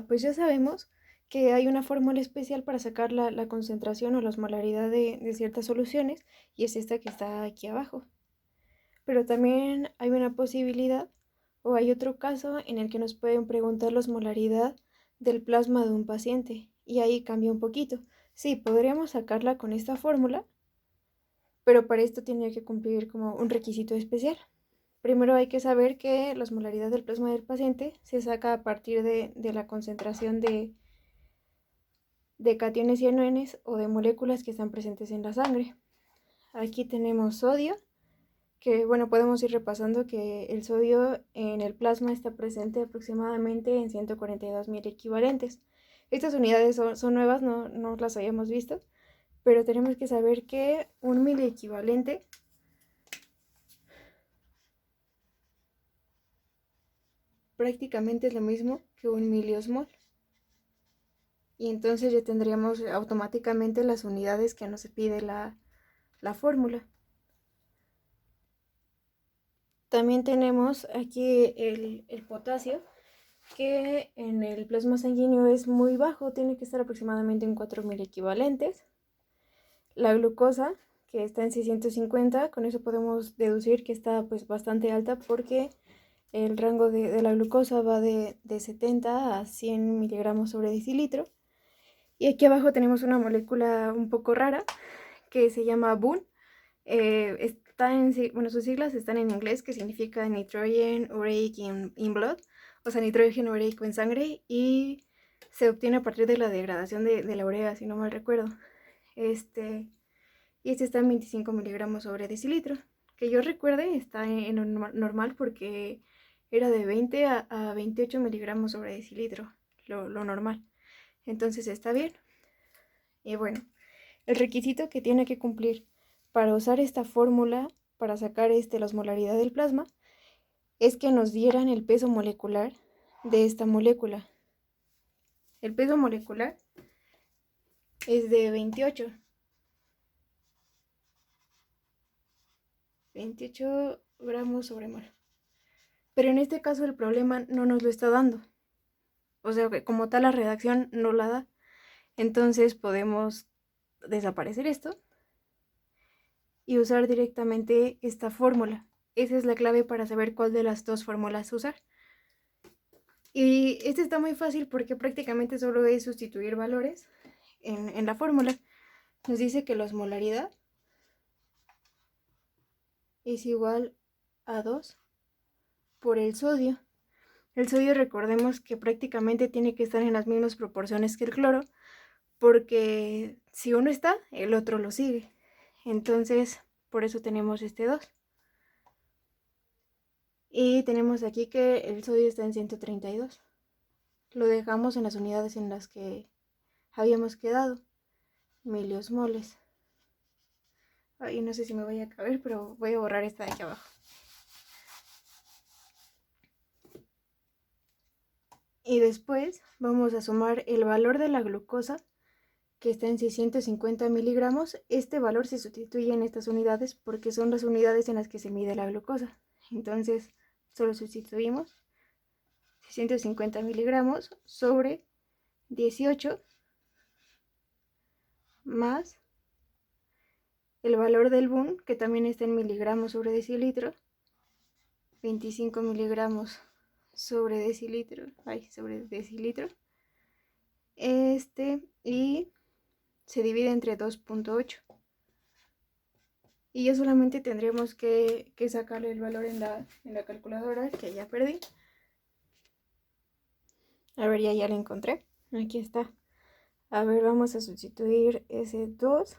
Pues ya sabemos que hay una fórmula especial para sacar la concentración o la osmolaridad de ciertas soluciones, y es esta que está aquí abajo. Pero también hay una posibilidad o hay otro caso en el que nos pueden preguntar la osmolaridad del plasma de un paciente, y ahí cambia un poquito. Sí, podríamos sacarla con esta fórmula, pero para esto tiene que cumplir como un requisito especial. Primero hay que saber que la osmolaridad del plasma del paciente se saca a partir de la concentración de cationes y aniones o de moléculas que están presentes en la sangre. Aquí tenemos sodio, que bueno, podemos ir repasando que el sodio en el plasma está presente aproximadamente en 142.000 equivalentes. Estas unidades son nuevas, no las habíamos visto, pero tenemos que saber que un miliequivalente prácticamente es lo mismo que un miliosmol. Y entonces ya tendríamos automáticamente las unidades que nos pide la fórmula. También tenemos aquí el potasio, que en el plasma sanguíneo es muy bajo, tiene que estar aproximadamente en 4.000 equivalentes. La glucosa, que está en 650, con eso podemos deducir que está pues bastante alta, porque el rango de la glucosa va de 70 a 100 miligramos sobre decilitro. Y aquí abajo tenemos una molécula un poco rara que se llama BUN. Bueno, sus siglas están en inglés, que significa Nitrogen Ureic in Blood, o sea, nitrógeno ureico en sangre, y se obtiene a partir de la degradación de la urea, si no mal recuerdo. Y este está en 25 miligramos sobre decilitro. Que yo recuerde, está en normal, porque era de 20 a 28 miligramos sobre decilitro, lo normal. Entonces está bien. Y bueno, el requisito que tiene que cumplir para usar esta fórmula para sacar la osmolaridad del plasma es que nos dieran el peso molecular de esta molécula. El peso molecular es de 28 gramos sobre mol. Pero en este caso el problema no nos lo está dando. O sea, que como tal la redacción no la da. Entonces podemos desaparecer esto y usar directamente esta fórmula. Esa es la clave para saber cuál de las dos fórmulas usar. Y este está muy fácil porque prácticamente solo es sustituir valores en la fórmula. Nos dice que la osmolaridad es igual a 2 por el sodio. El sodio, recordemos que prácticamente tiene que estar en las mismas proporciones que el cloro, porque si uno está, el otro lo sigue. Entonces, por eso tenemos este 2. Y tenemos aquí que el sodio está en 132. Lo dejamos en las unidades en las que habíamos quedado, miliosmoles. Ay, no sé si me voy a caber, pero voy a borrar esta de aquí abajo. Y después vamos a sumar el valor de la glucosa, que está en 650 miligramos. Este valor se sustituye en estas unidades porque son las unidades en las que se mide la glucosa. Entonces solo sustituimos 650 miligramos sobre 18 más el valor del BUN, que también está en miligramos sobre decilitro, 25 miligramos sobre decilitro, y se divide entre 2.8. Y ya solamente tendríamos que sacarle el valor en la calculadora, que ya perdí. A ver, ya la encontré. Aquí está. A ver, vamos a sustituir ese 2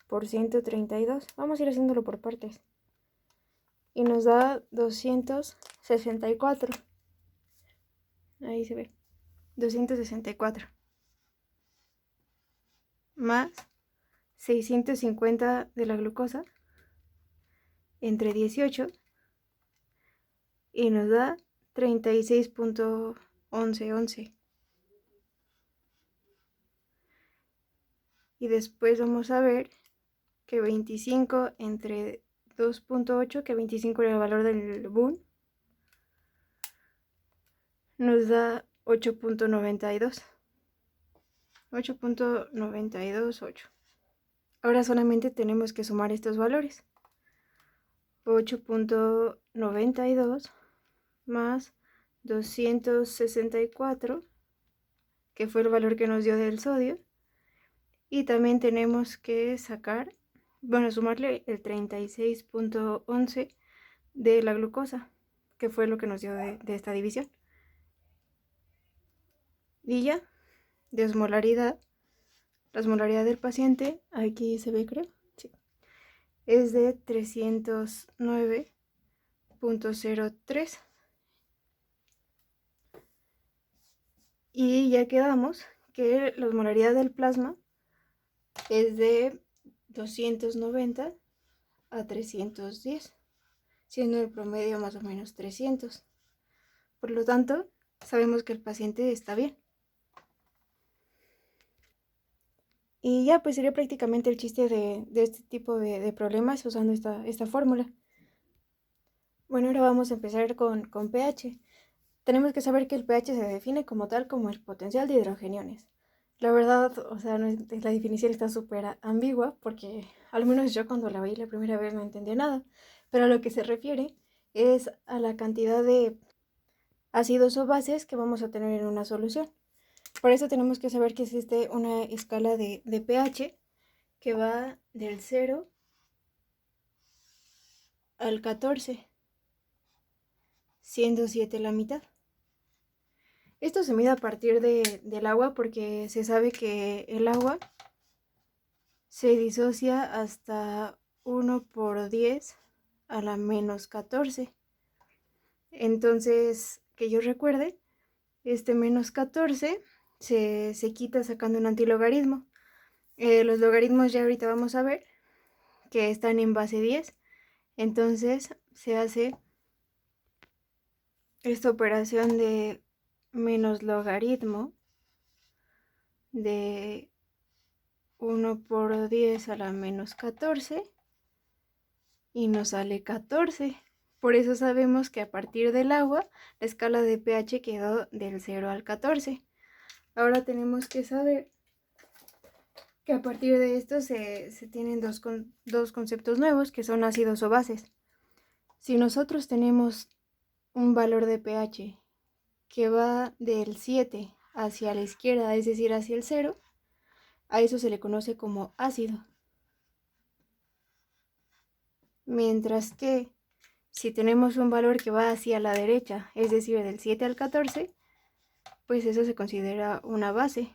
por 132. Vamos a ir haciéndolo por partes. Y nos da 264. Ahí se ve. 264. Más 650 de la glucosa entre 18. Y nos da 36.1111. Y después vamos a ver que 25 entre 2.8, que 25 era el valor del BUN, nos da 8.92. 8.928. Ahora solamente tenemos que sumar estos valores. 8.92 más 264, que fue el valor que nos dio del sodio. Y también tenemos que sacar, sumarle el 36.11 de la glucosa, que fue lo que nos dio de esta división. Y ya, la osmolaridad del paciente, aquí se ve, creo, sí, es de 309.03. Y ya quedamos que la osmolaridad del plasma es de 290 a 310, siendo el promedio más o menos 300. Por lo tanto, sabemos que el paciente está bien. Y ya, pues sería prácticamente el chiste de este tipo de problemas usando esta fórmula. Bueno, ahora vamos a empezar con pH. Tenemos que saber que el pH se define como tal como el potencial de hidrogeniones. La verdad, la definición está súper ambigua porque al menos yo cuando la vi la primera vez no entendía nada. Pero a lo que se refiere es a la cantidad de ácidos o bases que vamos a tener en una solución. Por eso tenemos que saber que existe una escala de pH que va del 0 al 14, siendo 7 la mitad. Esto se mide a partir del agua porque se sabe que el agua se disocia hasta 1/10 a la menos 14. Entonces, que yo recuerde, este menos 14 se quita sacando un antilogaritmo. Los logaritmos ya ahorita vamos a ver que están en base 10. Entonces se hace esta operación de menos logaritmo de 1/10 a la menos 14 y nos sale 14. Por eso sabemos que a partir del agua la escala de pH quedó del 0 al 14. Ahora tenemos que saber que a partir de esto se tienen dos conceptos nuevos que son ácidos o bases. Si nosotros tenemos un valor de pH que va del 7 hacia la izquierda, es decir, hacia el 0, a eso se le conoce como ácido. Mientras que si tenemos un valor que va hacia la derecha, es decir, del 7 al 14, pues eso se considera una base.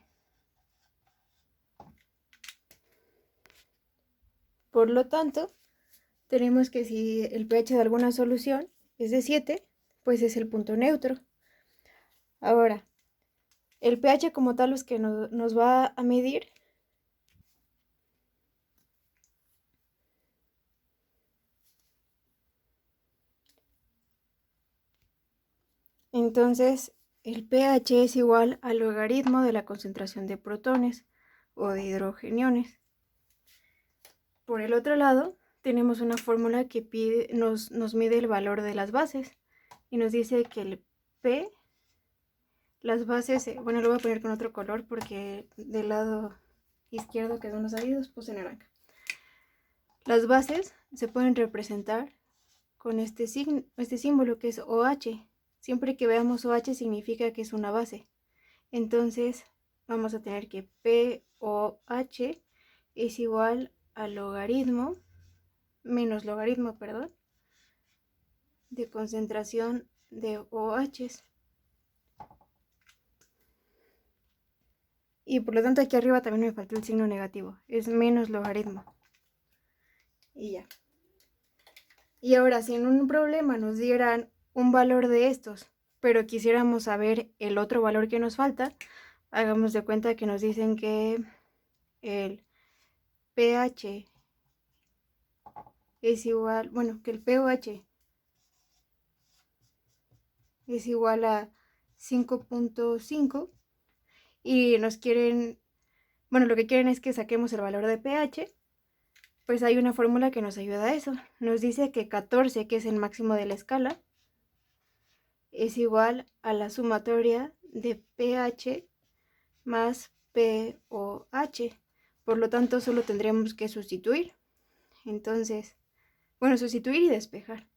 Por lo tanto, tenemos que si el pH de alguna solución es de 7, pues es el punto neutro. Ahora, el pH como tal es que nos va a medir entonces el pH es igual al logaritmo de la concentración de protones o de hidrogeniones. Por el otro lado, tenemos una fórmula que nos mide el valor de las bases y nos dice que el P, las bases, lo voy a poner con otro color porque del lado izquierdo, que son los ácidos, puse naranja. Las bases se pueden representar con este símbolo que es OH. Siempre que veamos OH significa que es una base. Entonces vamos a tener que POH es igual al menos logaritmo, de concentración de OHs. Y por lo tanto aquí arriba también me faltó el signo negativo. Es menos logaritmo. Y ya. Y ahora, si en un problema nos dieran un valor de estos, pero quisiéramos saber el otro valor que nos falta, hagamos de cuenta que nos dicen que el pH es igual, que el pOH es igual a 5.5 y nos quieren, lo que quieren es que saquemos el valor de pH, pues hay una fórmula que nos ayuda a eso. Nos dice que 14, que es el máximo de la escala, es igual a la sumatoria de pH más pOH. Por lo tanto, solo tendríamos que sustituir. Entonces, bueno, sustituir y despejar.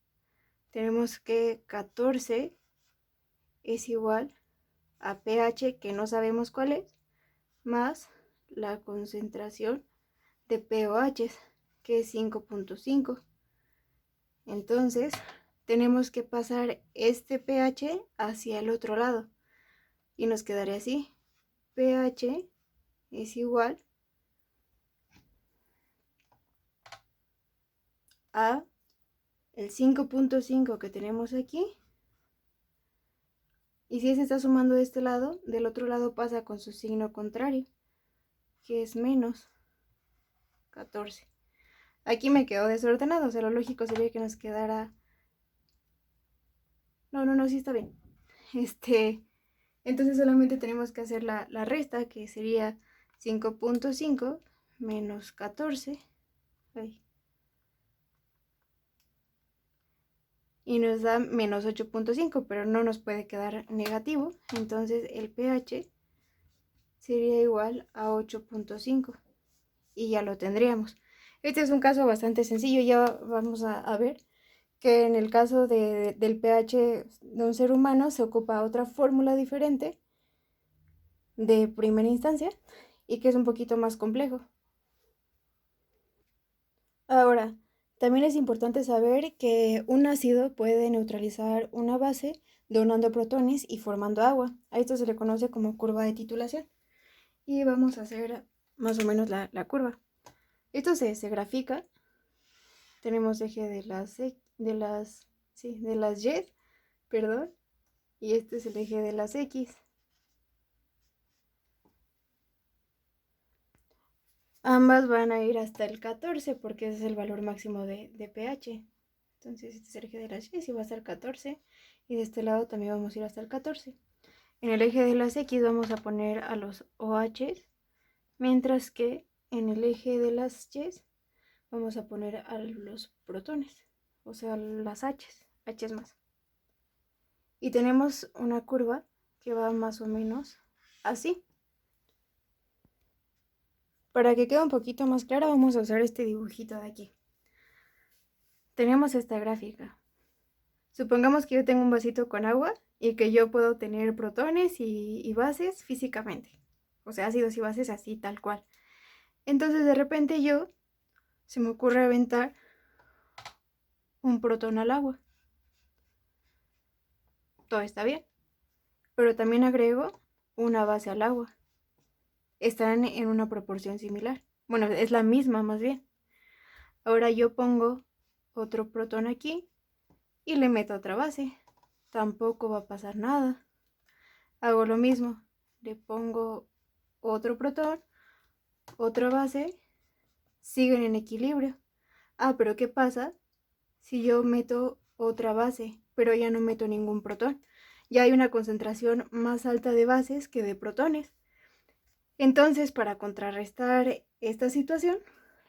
Tenemos que 14 es igual a pH, que no sabemos cuál es, más la concentración de pOH, que es 5.5. Entonces, tenemos que pasar este pH hacia el otro lado. Y nos quedaría así. pH es igual a el 5.5 que tenemos aquí. Y si se está sumando de este lado, del otro lado pasa con su signo contrario, que es menos 14. Aquí me quedó desordenado, o sea, lo lógico sería que nos quedara... No, sí está bien. Entonces solamente tenemos que hacer la resta, que sería 5.5 menos 14. Ay. Y nos da menos 8.5, pero no nos puede quedar negativo. Entonces el pH sería igual a 8.5 y ya lo tendríamos. Este es un caso bastante sencillo. Ya vamos a ver que en el caso del pH de un ser humano se ocupa otra fórmula diferente de primera instancia y que es un poquito más complejo. Ahora, también es importante saber que un ácido puede neutralizar una base donando protones y formando agua. A esto se le conoce como curva de titulación. Y vamos a hacer más o menos la curva. Esto se grafica. Tenemos eje de las Y, perdón, y este es el eje de las X. Ambas van a ir hasta el 14 porque ese es el valor máximo de pH. Entonces este es el eje de las Y y va a ser 14. Y de este lado también vamos a ir hasta el 14. En el eje de las X vamos a poner a los OH, mientras que en el eje de las Y vamos a poner a los protones, o sea, las H más. Y tenemos una curva que va más o menos así. Para que quede un poquito más clara, vamos a usar este dibujito de aquí. Tenemos esta gráfica. Supongamos que yo tengo un vasito con agua y que yo puedo tener protones y bases físicamente. O sea, ácidos y bases así, tal cual. Entonces de repente se me ocurre aventar un protón al agua. Todo está bien. Pero también agrego una base al agua. Están en una proporción similar. Bueno, es la misma más bien. Ahora yo pongo otro protón aquí y le meto otra base. Tampoco va a pasar nada. Hago lo mismo. Le pongo otro protón, otra base. Siguen en equilibrio. Ah, pero ¿qué pasa si yo meto otra base, pero ya no meto ningún protón? Ya hay una concentración más alta de bases que de protones. Entonces, para contrarrestar esta situación,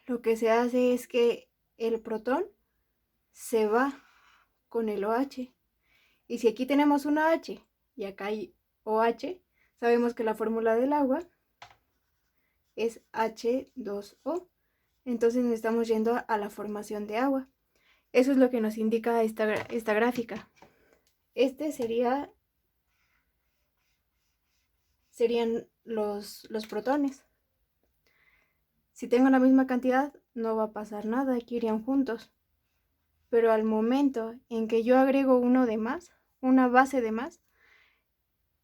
lo que se hace es que el protón se va con el OH. Y si aquí tenemos una H y acá hay OH, sabemos que la fórmula del agua es H2O. Entonces nos estamos yendo a la formación de agua. Eso es lo que nos indica esta gráfica. Este serían los protones. Si tengo la misma cantidad, no va a pasar nada, aquí irían juntos. Pero al momento en que yo agrego uno de más, una base de más,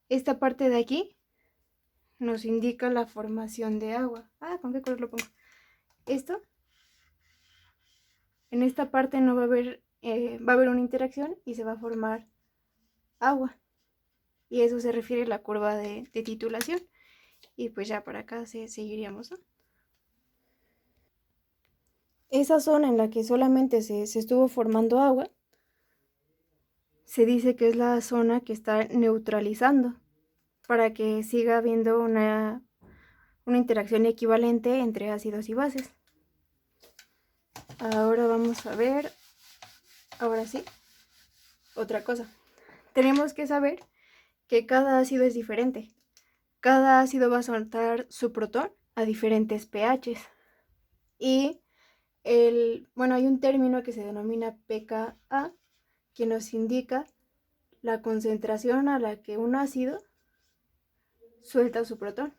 esta parte de aquí nos indica la formación de agua. Ah, ¿con qué color lo pongo? Esto, en esta parte no va a haber una interacción y se va a formar agua. Y eso se refiere a la curva de titulación. Y pues ya para acá seguiríamos, ¿no? Esa zona en la que solamente se estuvo formando agua, se dice que es la zona que está neutralizando para que siga habiendo una interacción equivalente entre ácidos y bases. Ahora vamos a ver, ahora sí, otra cosa. Tenemos que saber que cada ácido es diferente. Cada ácido va a soltar su protón a diferentes pHs. Y hay un término que se denomina pKa, que nos indica la concentración a la que un ácido suelta su protón.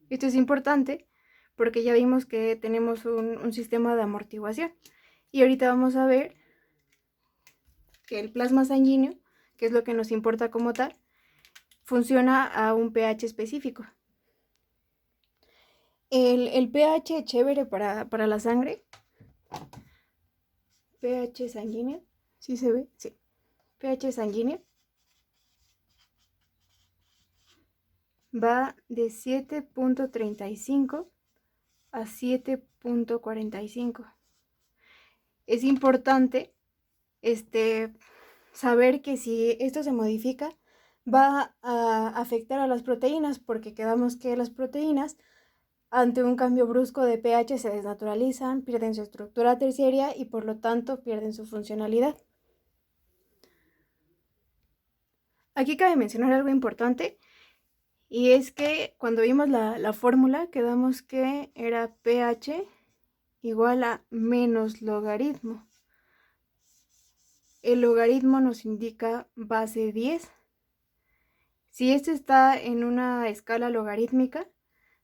Esto es importante porque ya vimos que tenemos un sistema de amortiguación. Y ahorita vamos a ver que el plasma sanguíneo, que es lo que nos importa como tal, funciona a un pH específico. El pH chévere para la sangre, pH sanguíneo, ¿sí se ve? Sí. pH sanguíneo va de 7.35 a 7.45. Es importante saber que si esto se modifica, va a afectar a las proteínas, porque quedamos que las proteínas, ante un cambio brusco de pH, se desnaturalizan, pierden su estructura terciaria y por lo tanto pierden su funcionalidad. Aquí cabe mencionar algo importante, y es que cuando vimos la fórmula, quedamos que era pH igual a menos logaritmo. El logaritmo nos indica base 10. Si esto está en una escala logarítmica,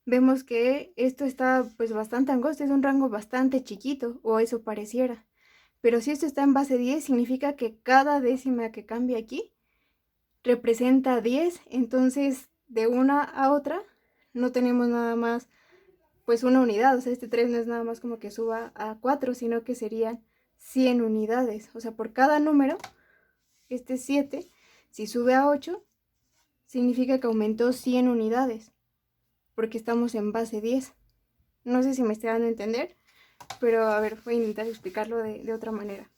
vemos que esto está pues bastante angosto, es un rango bastante chiquito, o eso pareciera. Pero si esto está en base 10, significa que cada décima que cambia aquí representa 10, entonces de una a otra no tenemos nada más pues una unidad, o sea, este 3 no es nada más como que suba a 4, sino que serían 100 unidades, o sea, por cada número, este 7, si sube a 8, significa que aumentó 100 unidades, porque estamos en base 10. No sé si me estoy dando a entender, pero a ver, voy a intentar explicarlo de otra manera.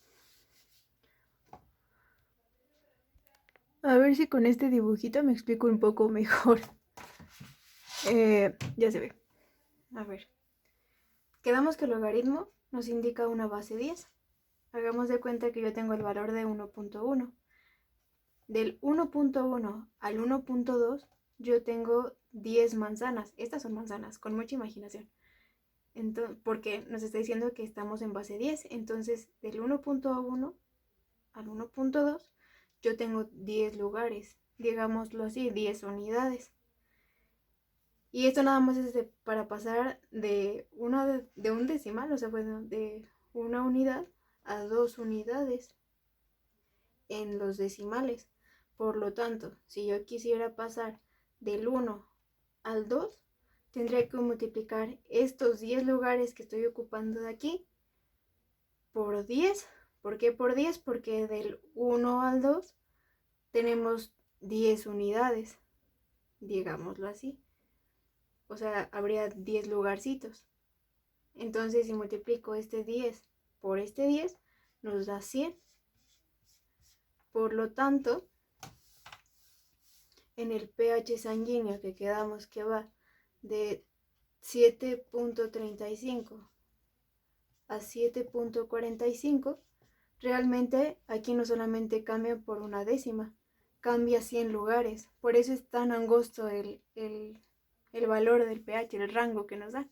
A ver si con este dibujito me explico un poco mejor. Ya se ve. A ver. Quedamos que el logaritmo nos indica una base 10. Hagamos de cuenta que yo tengo el valor de 1.1. Del 1.1 al 1.2 yo tengo 10 manzanas. Estas son manzanas, con mucha imaginación. Entonces, porque nos está diciendo que estamos en base 10. Entonces, del 1.1 al 1.2 yo tengo 10 lugares, digámoslo así, 10 unidades. Y esto nada más es para pasar de un decimal, o sea, bueno, de una unidad a 2 unidades en los decimales. Por lo tanto, si yo quisiera pasar del 1 al 2, tendría que multiplicar estos 10 lugares que estoy ocupando de aquí por 10. ¿Por qué por 10? Porque del 1 al 2 tenemos 10 unidades, digámoslo así. O sea, habría 10 lugarcitos. Entonces, si multiplico este 10 por este 10, nos da 100. Por lo tanto, en el pH sanguíneo que quedamos que va de 7.35 a 7.45, realmente aquí no solamente cambia por una décima, cambia 100 lugares. Por eso es tan angosto el valor del pH, el rango que nos da.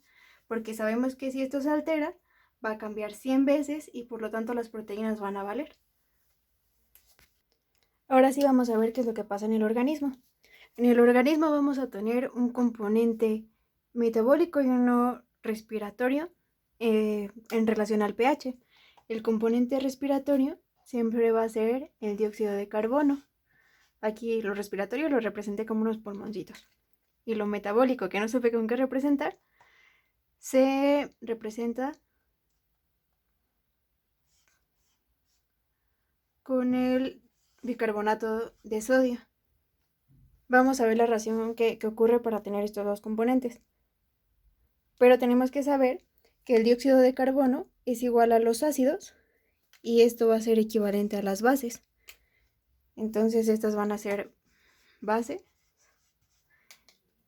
Porque sabemos que si esto se altera, va a cambiar 100 veces y por lo tanto las proteínas van a valer. Ahora sí vamos a ver qué es lo que pasa en el organismo. En el organismo vamos a tener un componente metabólico y uno respiratorio en relación al pH. El componente respiratorio siempre va a ser el dióxido de carbono. Aquí lo respiratorio lo representé como unos pulmoncitos. Y lo metabólico, que no supe con qué representar, se representa con el bicarbonato de sodio. Vamos a ver la reacción que ocurre para tener estos dos componentes. Pero tenemos que saber que el dióxido de carbono es igual a los ácidos y esto va a ser equivalente a las bases. Entonces estas van a ser base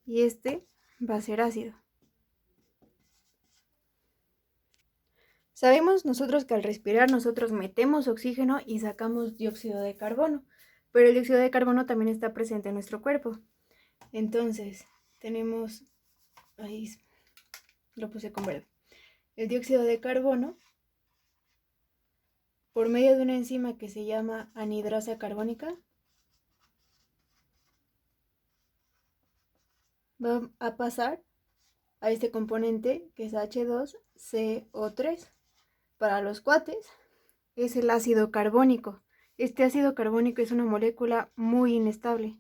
y este va a ser ácido. Sabemos nosotros que al respirar nosotros metemos oxígeno y sacamos dióxido de carbono, pero el dióxido de carbono también está presente en nuestro cuerpo. Entonces, tenemos, ahí lo puse con verde, el dióxido de carbono, por medio de una enzima que se llama anhidrasa carbónica, va a pasar a este componente que es H2CO3. Para los cuates es el ácido carbónico. Este ácido carbónico es una molécula muy inestable.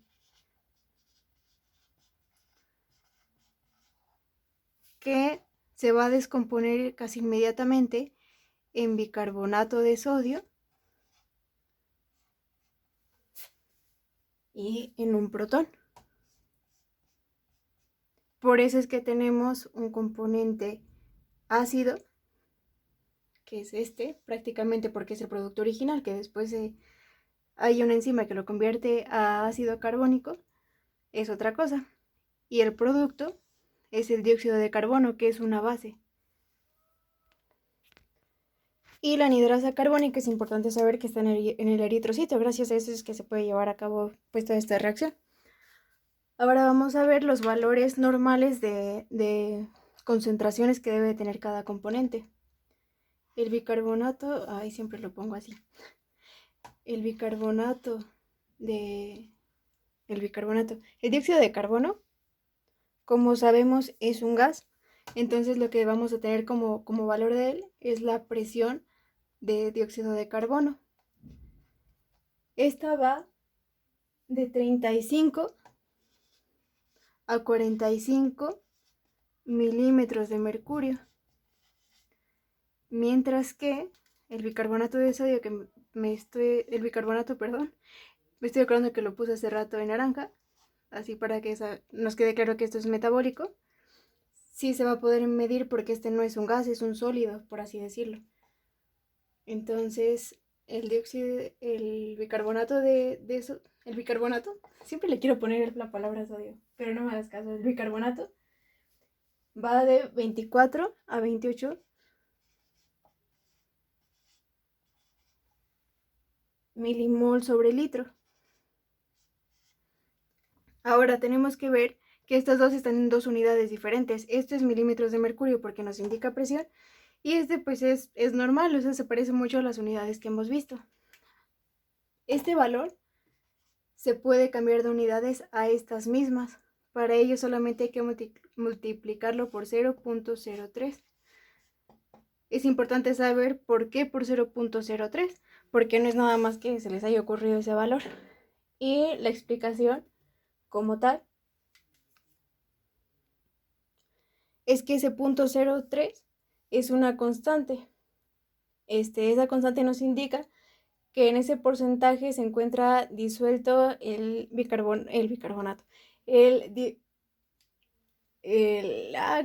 Que se va a descomponer casi inmediatamente en bicarbonato de sodio y en un protón. Por eso es que tenemos un componente ácido, que es este, prácticamente porque es el producto original, que después hay una enzima que lo convierte a ácido carbónico, es otra cosa. Y el producto es el dióxido de carbono, que es una base. Y la anhidrasa carbónica es importante saber que está en el eritrocito, gracias a eso es que se puede llevar a cabo pues, toda esta reacción. Ahora vamos a ver los valores normales de concentraciones que debe tener cada componente. El bicarbonato, ay, siempre lo pongo así. El dióxido de carbono, como sabemos, es un gas. Entonces lo que vamos a tener como valor de él es la presión de dióxido de carbono. Esta va de 35 a 45 milímetros de mercurio. Mientras que el bicarbonato de sodio, me estoy acordando que lo puse hace rato en naranja, así para que nos quede claro que esto es metabólico. Sí se va a poder medir porque este no es un gas, es un sólido, por así decirlo. Entonces, el bicarbonato el bicarbonato, siempre le quiero poner la palabra sodio, pero no me hagas caso, el bicarbonato va de 24 a 28 milimol sobre litro. Ahora tenemos que ver que estas dos están en dos unidades diferentes. Esto es milímetros de mercurio porque nos indica presión y este pues es normal, o sea, se parece mucho a las unidades que hemos visto. Este valor se puede cambiar de unidades a estas mismas. Para ello solamente hay que multiplicarlo por 0.03. Es importante saber por qué por 0.03, porque no es nada más que se les haya ocurrido ese valor. Y la explicación como tal es que ese punto 0.3 es una constante. Esa constante nos indica que en ese porcentaje se encuentra disuelto el bicarbonato.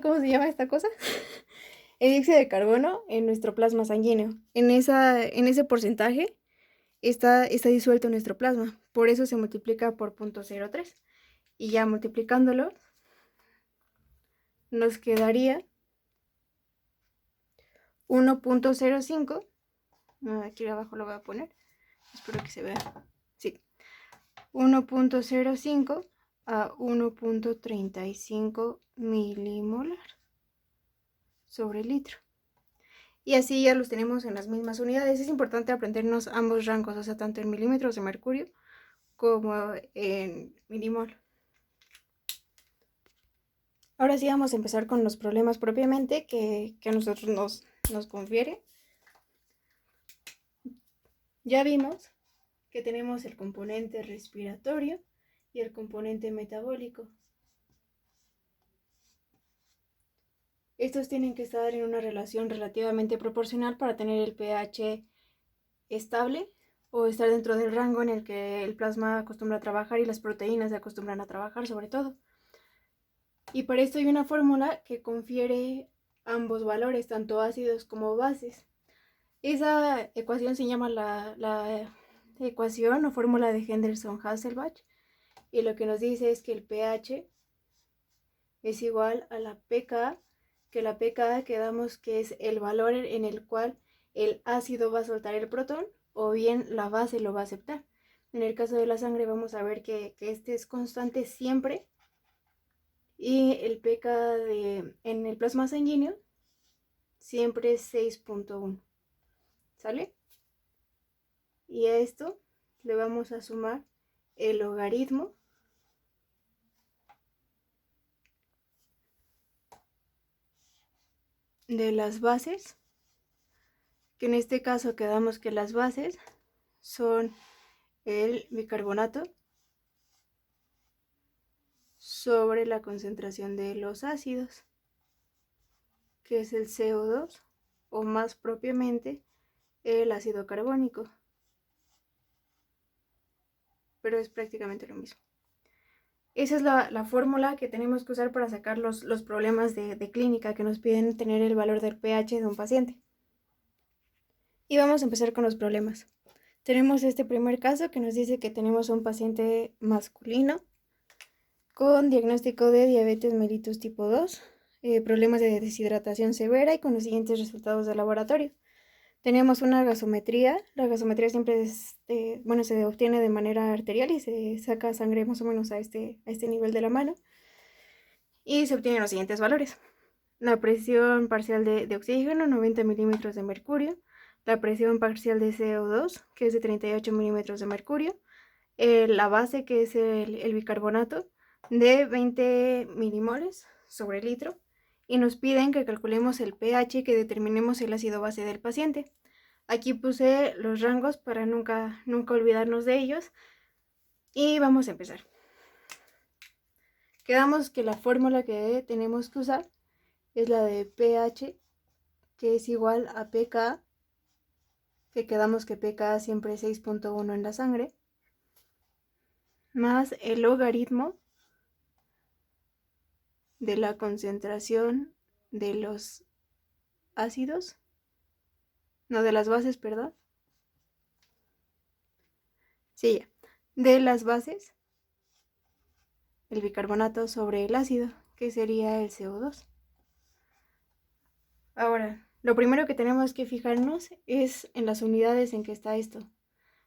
¿Cómo se llama esta cosa? El dióxido de carbono en nuestro plasma sanguíneo. En ese porcentaje está disuelto en nuestro plasma. Por eso se multiplica por 0.03. Y ya multiplicándolo, nos quedaría 1.05. Aquí abajo lo voy a poner. Espero que se vea. Sí. 1.05 a 1.35 milimolar sobre litro. Y así ya los tenemos en las mismas unidades. Es importante aprendernos ambos rangos, o sea, tanto en milímetros de mercurio como en milimol. Ahora sí vamos a empezar con los problemas propiamente que a nosotros nos confiere. Ya vimos que tenemos el componente respiratorio y el componente metabólico. Estos tienen que estar en una relación relativamente proporcional para tener el pH estable o estar dentro del rango en el que el plasma acostumbra a trabajar y las proteínas se acostumbran a trabajar sobre todo. Y para esto hay una fórmula que confiere ambos valores, tanto ácidos como bases. Esa ecuación se llama la ecuación o fórmula de Henderson-Hasselbalch y lo que nos dice es que el pH es igual a la pK que la pKa quedamos que es el valor en el cual el ácido va a soltar el protón o bien la base lo va a aceptar. En el caso de la sangre vamos a ver que este es constante siempre y el pKa en el plasma sanguíneo siempre es 6.1. ¿Sale? Y a esto le vamos a sumar el logaritmo de las bases, que en este caso quedamos que las bases son el bicarbonato sobre la concentración de los ácidos, que es el CO2, o más propiamente el ácido carbónico, pero es prácticamente lo mismo. Esa es la fórmula que tenemos que usar para sacar los problemas de clínica que nos piden tener el valor del pH de un paciente. Y vamos a empezar con los problemas. Tenemos este primer caso que nos dice que tenemos un paciente masculino con diagnóstico de diabetes mellitus tipo 2, problemas de deshidratación severa y con los siguientes resultados de laboratorio. Tenemos una gasometría. La gasometría siempre es, se obtiene de manera arterial y se saca sangre más o menos a este nivel de la mano. Y se obtienen los siguientes valores. La presión parcial de oxígeno, 90 milímetros de mercurio. La presión parcial de CO2, que es de 38 milímetros de mercurio. La base, que es el bicarbonato, de 20 milimoles sobre litro. Y nos piden que calculemos el pH y que determinemos el ácido base del paciente. Aquí puse los rangos para nunca olvidarnos de ellos. Y vamos a empezar. Quedamos que la fórmula que tenemos que usar es la de pH, que es igual a pKa, que quedamos que pKa siempre es 6.1 en la sangre, más el logaritmo de la concentración de los ácidos, no, de las bases, perdón. Sí, ya. De las bases, el bicarbonato sobre el ácido, que sería el CO2. Ahora, lo primero que tenemos que fijarnos es en las unidades en que está esto.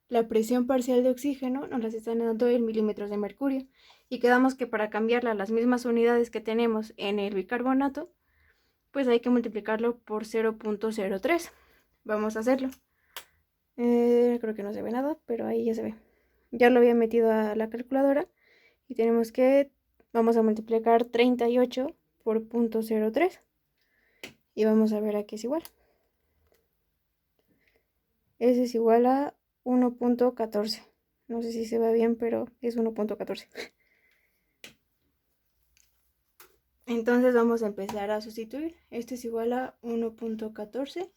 La presión parcial de oxígeno nos las están dando en milímetros de mercurio y quedamos que para cambiarla a las mismas unidades que tenemos en el bicarbonato, pues hay que multiplicarlo por 0.03. Vamos a hacerlo. Creo que no se ve nada, pero ahí ya se ve. Ya lo había metido a la calculadora y tenemos que, vamos a multiplicar 38 por 0.03 y vamos a ver aquí es igual. Ese es igual a 1.14. No sé si se va bien, pero es 1.14. Entonces vamos a empezar a sustituir. Esto es igual a 1.14